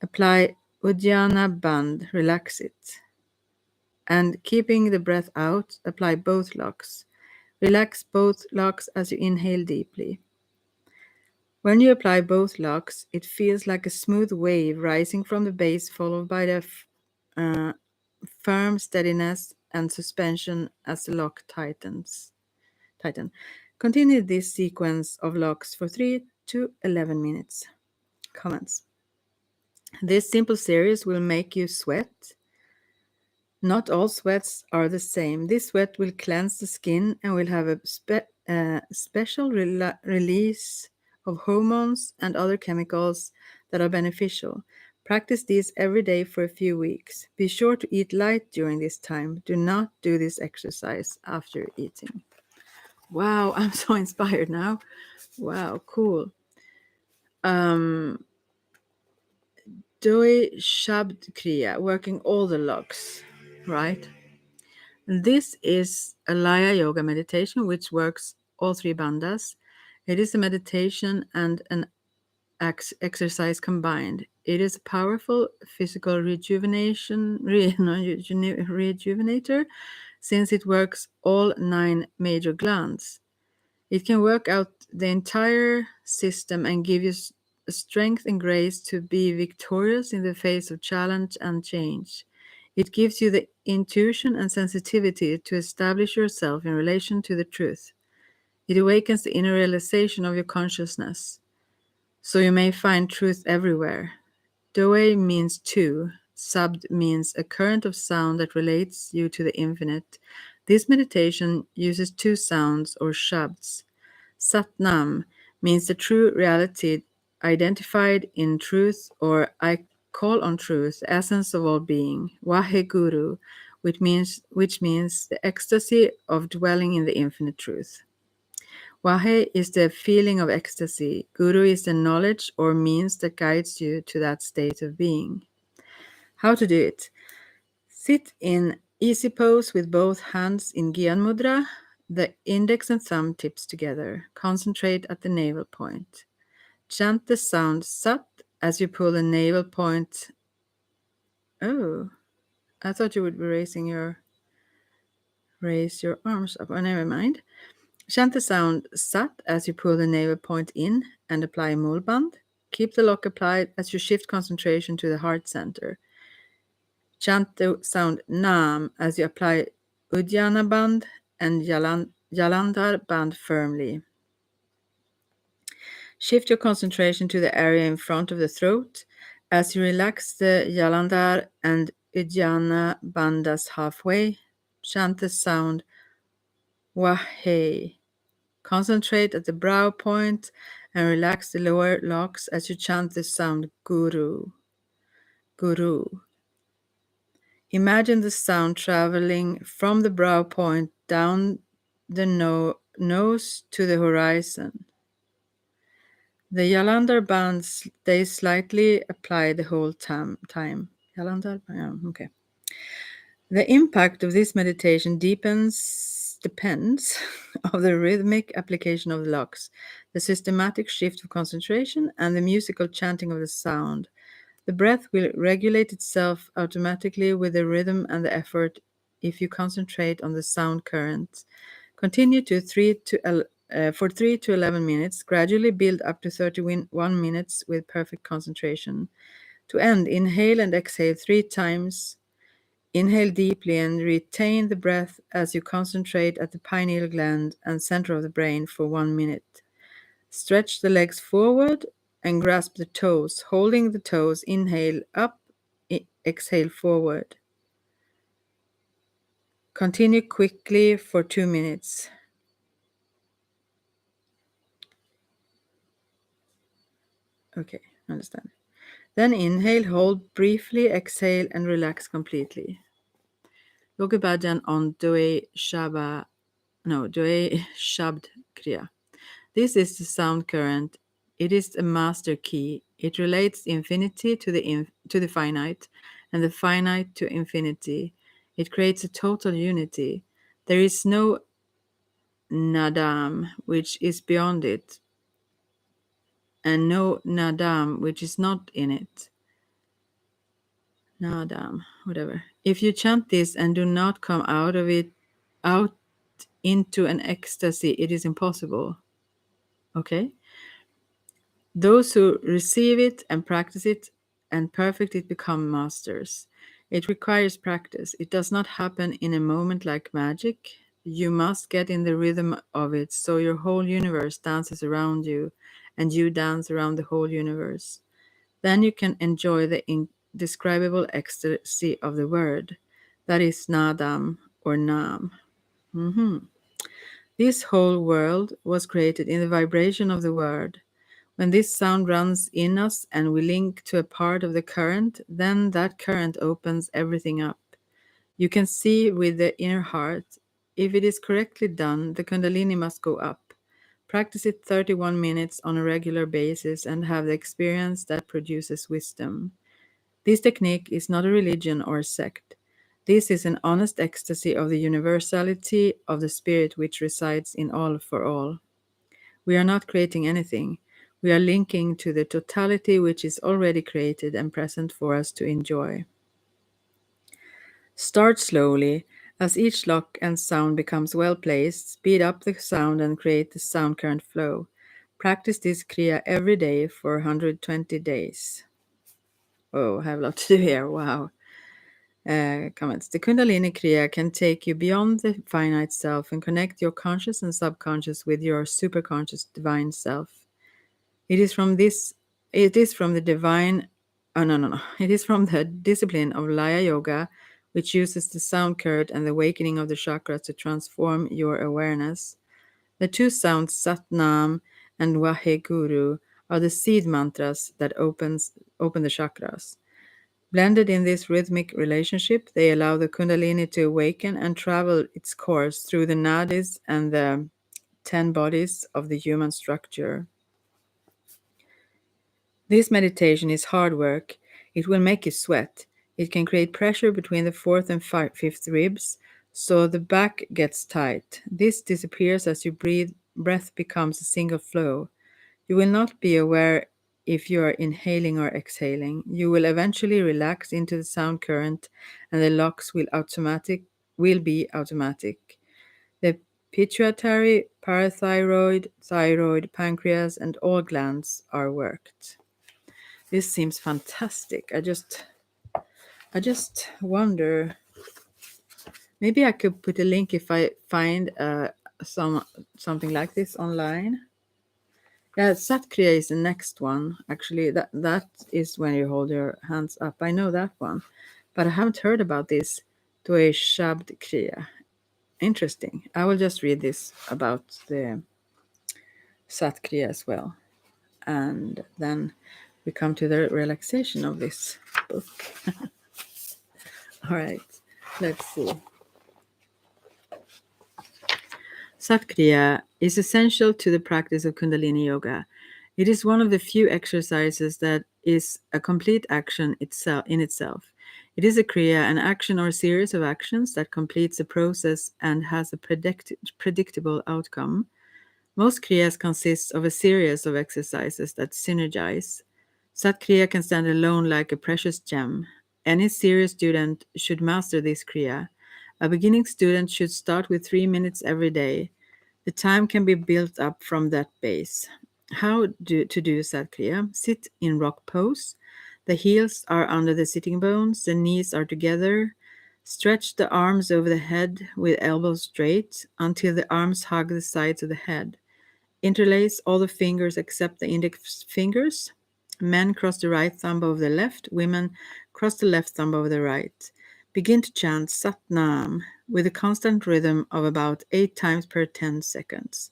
Apply Uddiyana band, relax it. And keeping the breath out, apply both locks. Relax both locks as you inhale deeply. When you apply both locks, it feels like a smooth wave rising from the base, followed by the uh, firm steadiness and suspension as the lock tighten. Continue this sequence of locks for 3 to 11 minutes. Comments. This simple series will make you sweat. Not all sweats are the same. This sweat will cleanse the skin and will have a special release of hormones and other chemicals that are beneficial. Practice these every day for a few weeks. Be sure to eat light during this time. Do not do this exercise after eating. Wow, I'm so inspired now. Wow, cool. Doi Shabd Kriya, working all the locks, right? This is a Laya Yoga meditation which works all three bandhas. It is a meditation and an exercise combined. It is a powerful physical rejuvenator since it works all 9 major glands. It can work out the entire system and give you strength and grace to be victorious in the face of challenge and change. It gives you the intuition and sensitivity to establish yourself in relation to the truth. It awakens the inner realization of your consciousness, so you may find truth everywhere. Doe means two. Sabd means a current of sound that relates you to the infinite. This meditation uses two sounds or shabds. Satnam means the true reality identified in truth, or I call on truth, the essence of all being. Waheguru, which means the ecstasy of dwelling in the infinite truth. Wahe is the feeling of ecstasy. Guru is the knowledge or means that guides you to that state of being. How to do it? Sit in easy pose with both hands in Gyan Mudra, the index and thumb tips together. Concentrate at the navel point. Chant the sound Sat as you pull the navel point. Oh, I thought you would be raise your arms up. Oh, never mind. Chant the sound Sat as you pull the navel point in and apply mulband. Keep the lock applied as you shift concentration to the heart center. Chant the sound Nam as you apply Uddiyana band and Jalandhar band firmly. Shift your concentration to the area in front of the throat as you relax the Jalandhar and Uddiyana bandhas halfway. Chant the sound Wahe. Concentrate at the brow point and relax the lower locks as you chant the sound Guru. Guru. Imagine the sound traveling from the brow point down the nose to the horizon. The Jalandhar band stays slightly applied the whole time. Jalandhar? Yeah, okay. The impact of this meditation depends of the rhythmic application of the locks, the systematic shift of concentration, and the musical chanting of the sound. The breath will regulate itself automatically with the rhythm and the effort if you concentrate on the sound current. Continue for 3 to 11 minutes. Gradually build up to 31 minutes with perfect concentration. To end, inhale and exhale 3 times. Inhale deeply and retain the breath as you concentrate at the pineal gland and center of the brain for 1 minute. Stretch the legs forward and grasp the toes, holding the toes. Inhale up, exhale forward. Continue quickly for 2 minutes. Okay, understand. Then inhale, hold briefly, exhale, and relax completely. Yoga Bhajan on Doi Shabd Kriya. This is the sound current. It is a master key. It relates infinity to the finite, and the finite to infinity. It creates a total unity. There is no nadam which is beyond it, and no nadam which is not in it. Nadam, whatever. If you chant this and do not come out into an ecstasy, it is impossible. Okay? Those who receive it and practice it and perfect it become masters. It requires practice. It does not happen in a moment like magic. You must get in the rhythm of it so your whole universe dances around you and you dance around the whole universe. Then you can enjoy the indescribable ecstasy of the word. That is Nadam or Nam. Mhm. This whole world was created in the vibration of the word. When this sound runs in us and we link to a part of the current, then that current opens everything up. You can see with the inner heart. If it is correctly done, the Kundalini must go up. Practice it 31 minutes on a regular basis and have the experience that produces wisdom. This technique is not a religion or a sect. This is an honest ecstasy of the universality of the spirit which resides in all for all. We are not creating anything. We are linking to the totality which is already created and present for us to enjoy. Start slowly. As each lock and sound becomes well placed, speed up the sound and create the sound current flow. Practice this Kriya every day for 120 days. Oh, I have a lot to do here. Wow. Comments. The Kundalini Kriya can take you beyond the finite self and connect your conscious and subconscious with your superconscious divine self. It is from this. It is from the divine. Oh no no no! It is from the discipline of Laya Yoga, which uses the sound current and the awakening of the chakras to transform your awareness. The two sounds Sat Nam and Waheguru are the seed mantras that open the chakras. Blended in this rhythmic relationship, they allow the Kundalini to awaken and travel its course through the nadis and the 10 bodies of the human structure. This meditation is hard work. It will make you sweat. It can create pressure between the fourth and fifth ribs, so the back gets tight. This disappears as you breathe. Breath becomes a single flow. You will not be aware if you are inhaling or exhaling. You will eventually relax into the sound current and the locks will be automatic. The pituitary, parathyroid, thyroid, pancreas, and all glands are worked. This seems fantastic. I just wonder. Maybe I could put a link if I find something like this online. Yeah, Satkriya is the next one. Actually, that is when you hold your hands up. I know that one, but I haven't heard about this Doi Shabd Kriya. Interesting. I will just read this about the Satkriya as well, and then we come to the relaxation of this book. All right, let's see. Satkriya is essential to the practice of Kundalini Yoga. It is one of the few exercises that is a complete action in itself. It is a kriya, an action or series of actions that completes a process and has a predictable outcome. Most kriyas consist of a series of exercises that synergize. Satkriya can stand alone like a precious gem. Any serious student should master this kriya. A beginning student should start with 3 minutes every day. The time can be built up from that base. To do Satkriya? Sit in rock pose. The heels are under the sitting bones, the knees are together. Stretch the arms over the head with elbows straight until the arms hug the sides of the head. Interlace all the fingers except the index fingers. Men cross the right thumb over the left. Women cross the left thumb over the right. Begin to chant Sat Nam. with a constant rhythm of about 8 times per 10 seconds.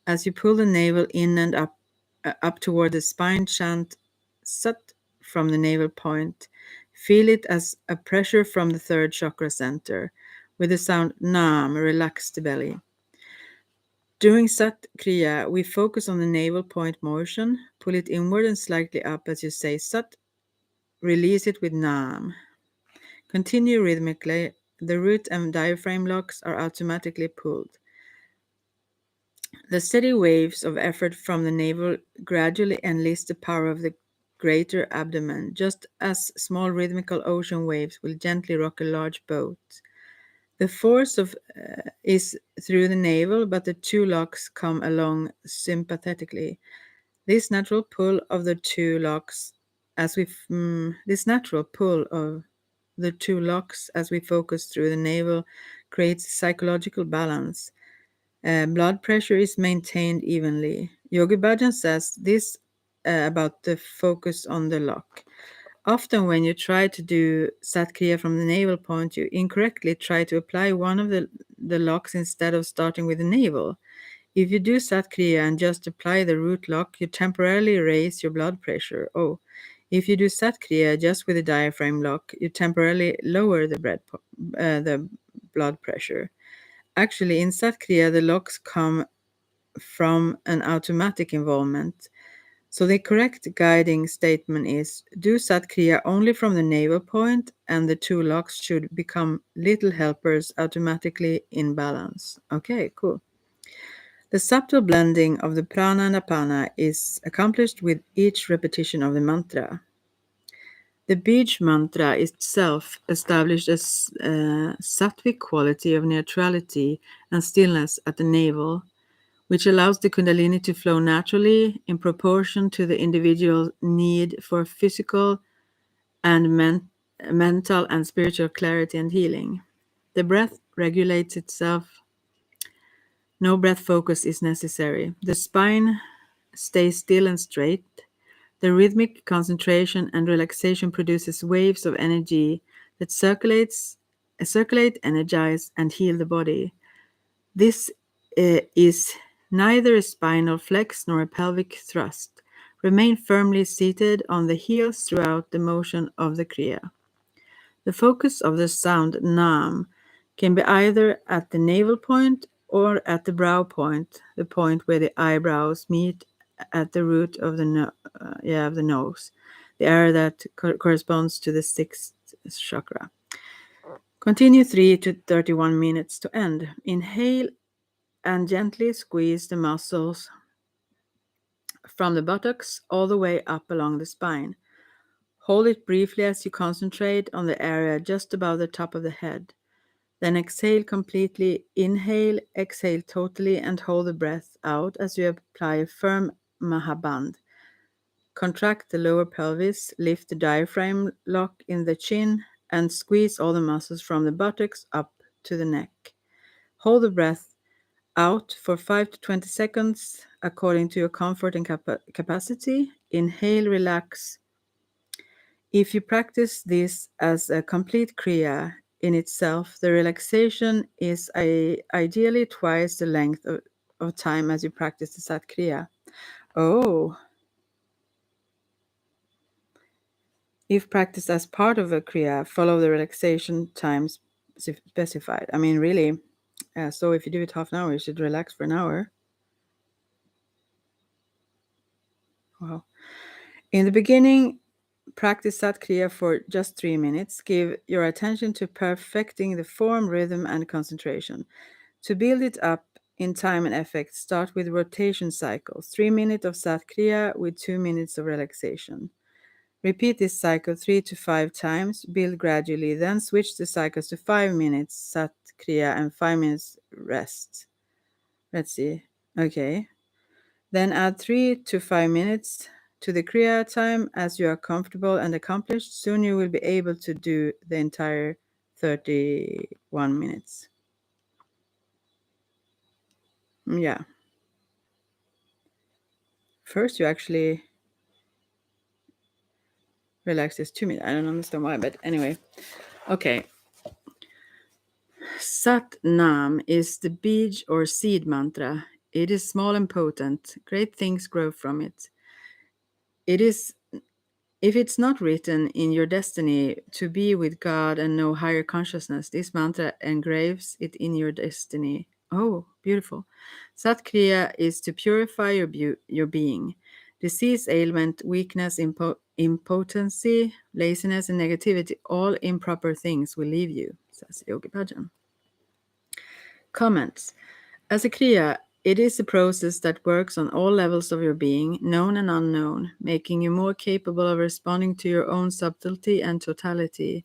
As you pull the navel in and up toward the spine, chant Sat from the navel point. Feel it as a pressure from the third chakra center. With the sound Nam, relax the belly. During Sat Kriya, we focus on the navel point motion. Pull it inward and slightly up as you say Sat. Release it with Nam. Continue rhythmically. The root and diaphragm locks are automatically pulled. The steady waves of effort from the navel gradually enlist the power of the greater abdomen, just as small rhythmical ocean waves will gently rock a large boat. The force is through the navel, but the two locks come along sympathetically. This natural pull of the two locks, as we focus through the navel, creates psychological balance. Blood pressure is maintained evenly. Yogi Bhajan says this about the focus on the lock. Often, when you try to do Satkriya from the navel point, you incorrectly try to apply one of the locks instead of starting with the navel. If you do Satkriya and just apply the root lock, you temporarily raise your blood pressure. Oh, if you do Satkriya just with the diaphragm lock, you temporarily lower the blood pressure. Actually, in Satkriya, the locks come from an automatic involvement. So the correct guiding statement is do Satkriya only from the navel point, and the two locks should become little helpers automatically in balance. Okay, cool. The subtle blending of the prana and apana is accomplished with each repetition of the mantra. The Bij mantra itself established a sattvic quality of neutrality and stillness at the navel, which allows the Kundalini to flow naturally in proportion to the individual's need for physical and mental and spiritual clarity and healing. The breath regulates itself. No breath focus is necessary. The spine stays still and straight. The rhythmic concentration and relaxation produces waves of energy that circulate, energize, and heal the body. This is neither a spinal flex nor a pelvic thrust. Remain firmly seated on the heels throughout the motion of the Kriya. The focus of the sound Nam can be either at the navel point or at the brow point, the point where the eyebrows meet at the root of of the nose, the area that corresponds to the sixth chakra. Continue 3 to 31 minutes to end. Inhale and gently squeeze the muscles from the buttocks all the way up along the spine. Hold it briefly as you concentrate on the area just above the top of the head. Then exhale completely. Inhale, exhale totally, and hold the breath out as you apply a firm Mahaband. Contract the lower pelvis, lift the diaphragm lock in the chin, and squeeze all the muscles from the buttocks up to the neck. Hold the breath out for 5 to 20 seconds according to your comfort and capacity. Inhale, relax. If you practice this as a complete Kriya in itself, the relaxation is ideally twice the length of time as you practice the Sat Kriya. Oh, if practiced as part of a Kriya, follow the relaxation times specified. I mean, really. So if you do it half an hour, you should relax for an hour. Wow. In the beginning, practice Sat Kriya for just 3 minutes. Give your attention to perfecting the form, rhythm, and concentration. To build it up in time and effect, start with rotation cycles. 3 minutes of Sat Kriya with 2 minutes of relaxation. Repeat this cycle 3 to 5 times. Build gradually. Then switch the cycles to 5 minutes Sat Kriya and 5 minutes rest. Let's see. Okay. Then add 3 to 5 minutes to the Kriya time as you are comfortable and accomplished. Soon you will be able to do the entire 31 minutes. Yeah. First, you actually relax this 2 minutes. I don't understand why, but anyway. Okay. Sat Nam is the bij or seed mantra. It is small and potent. Great things grow from it. It is If it's not written in your destiny to be with God and know higher consciousness, this mantra engraves it in your destiny. Oh, beautiful. Satkriya is to purify your being. Disease, ailment, weakness, impotency, laziness, and negativity, all improper things will leave you, says Yogi Bhajan. Comments. As a Kriya, it is a process that works on all levels of your being, known and unknown, making you more capable of responding to your own subtlety and totality.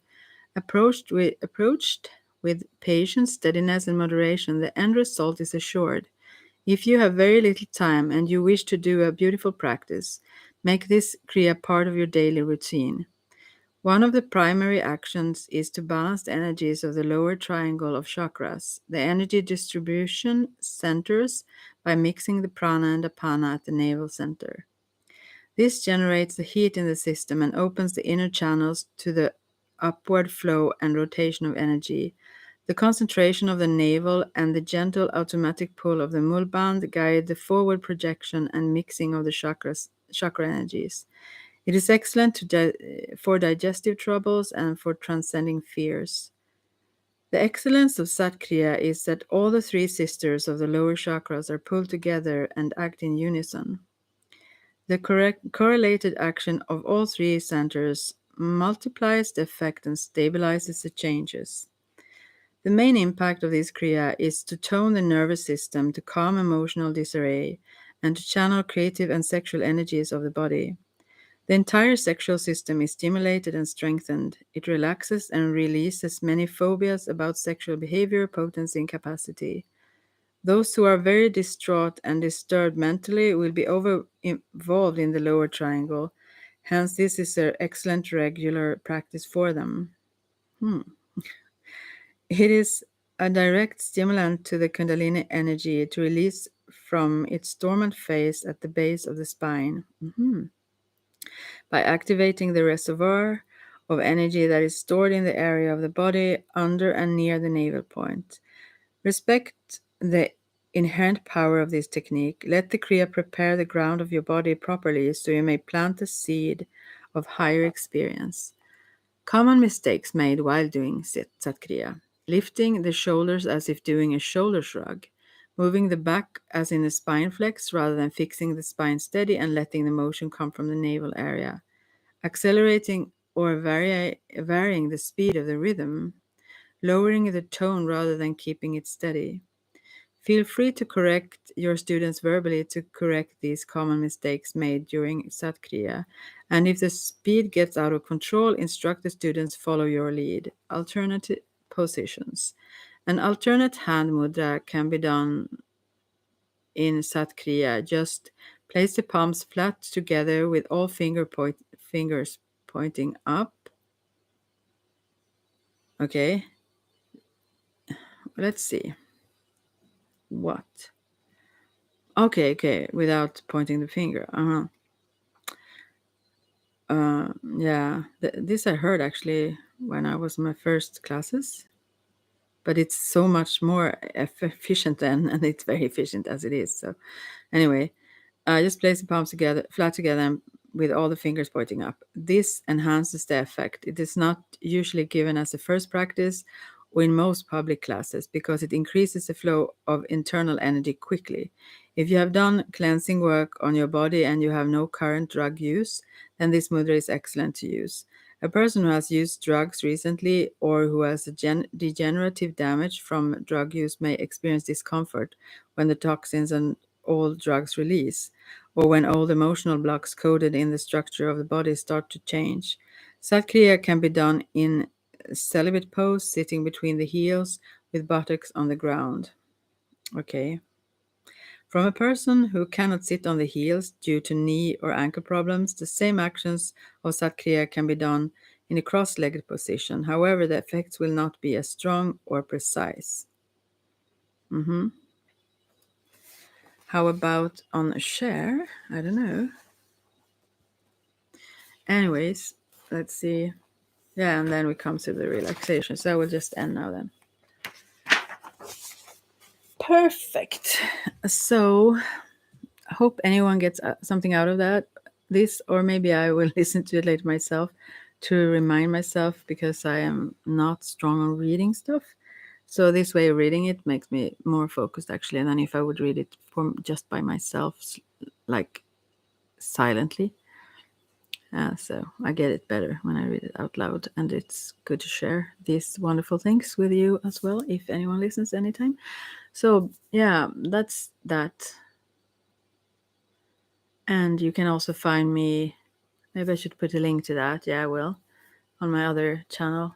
Approached with patience, steadiness, and moderation, the end result is assured. If you have very little time and you wish to do a beautiful practice, make this Kriya part of your daily routine. One of the primary actions is to balance the energies of the lower triangle of chakras, the energy distribution centers, by mixing the prana and apana at the navel center. This generates the heat in the system and opens the inner channels to the upward flow and rotation of energy. The concentration of the navel and the gentle automatic pull of the mulband guide the forward projection and mixing of the chakra energies. It is excellent for digestive troubles and for transcending fears. The excellence of Satkriya is that all the three sisters of the lower chakras are pulled together and act in unison. The correlated action of all three centers multiplies the effect and stabilizes the changes. The main impact of this Kriya is to tone the nervous system, to calm emotional disarray, and to channel creative and sexual energies of the body. The entire sexual system is stimulated and strengthened. It relaxes and releases many phobias about sexual behavior, potency, and capacity. Those who are very distraught and disturbed mentally will be involved in the lower triangle. Hence, this is an excellent regular practice for them. It is a direct stimulant to the Kundalini energy to release from its dormant phase at the base of the spine. By activating the reservoir of energy that is stored in the area of the body under and near the navel point. Respect the inherent power of this technique. Let the Kriya prepare the ground of your body properly so you may plant the seed of higher experience. Common mistakes made while doing Satkriya. Lifting the shoulders as if doing a shoulder shrug. Moving the back as in a spine flex rather than fixing the spine steady and letting the motion come from the navel area. Accelerating or varying the speed of the rhythm, lowering the tone rather than keeping it steady. Feel free to correct your students verbally to correct these common mistakes made during Satkriya, and if the speed gets out of control, instruct the students follow your lead. Alternative positions. An alternate hand mudra can be done in Satkriya. Just place the palms flat together with all fingers pointing up. Okay, let's see. What? Okay, without pointing the finger. Yeah, this I heard actually when I was in my first classes, but it's so much more efficient then, and it's very efficient as it is. So, anyway, just place the palms together, flat together, and with all the fingers pointing up. This enhances the effect. It is not usually given as a first practice or in most public classes because it increases the flow of internal energy quickly. If you have done cleansing work on your body and you have no current drug use, then this mudra is excellent to use. A person who has used drugs recently or who has a degenerative damage from drug use may experience discomfort when the toxins and all drugs release, or when old emotional blocks coded in the structure of the body start to change. Satkriya can be done in celibate pose, sitting between the heels with buttocks on the ground. Okay. From a person who cannot sit on the heels due to knee or ankle problems, the same actions of Satkriya can be done in a cross-legged position. However, the effects will not be as strong or precise. How about on a chair? I don't know. Anyways, let's see. Yeah, and then we come to the relaxation. So I will just end now then. Perfect. So, I hope anyone gets something out of that. This, or maybe I will listen to it later myself to remind myself because I am not strong on reading stuff. So this way, reading it makes me more focused actually than if I would read it from just by myself, like silently. So I get it better when I read it out loud, and it's good to share these wonderful things with you as well. If anyone listens anytime, so yeah, that's that. And you can also find me. Maybe I should put a link to that. Yeah, I will on my other channel.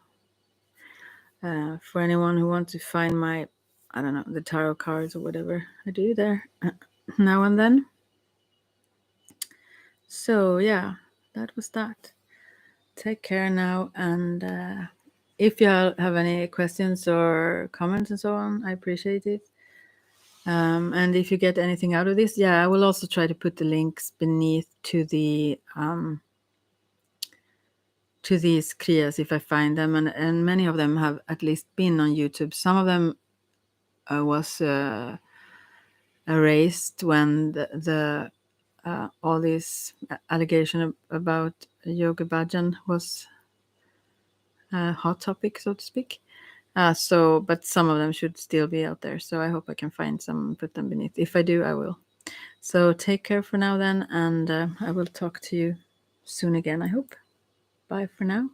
For anyone who wants to find my, I don't know, the tarot cards or whatever I do there now and then. So yeah, that was that. Take care now, and if you have any questions or comments and so on, I appreciate it. And if you get anything out of this, yeah, I will also try to put the links beneath to these kriyas if I find them, and many of them have at least been on YouTube. Some of them was erased when the all these allegation about yoga bhajan was a hot topic, so to speak. But some of them should still be out there. So I hope I can find some and put them beneath. If I do, I will. So take care for now then, and I will talk to you soon again, I hope. Bye for now.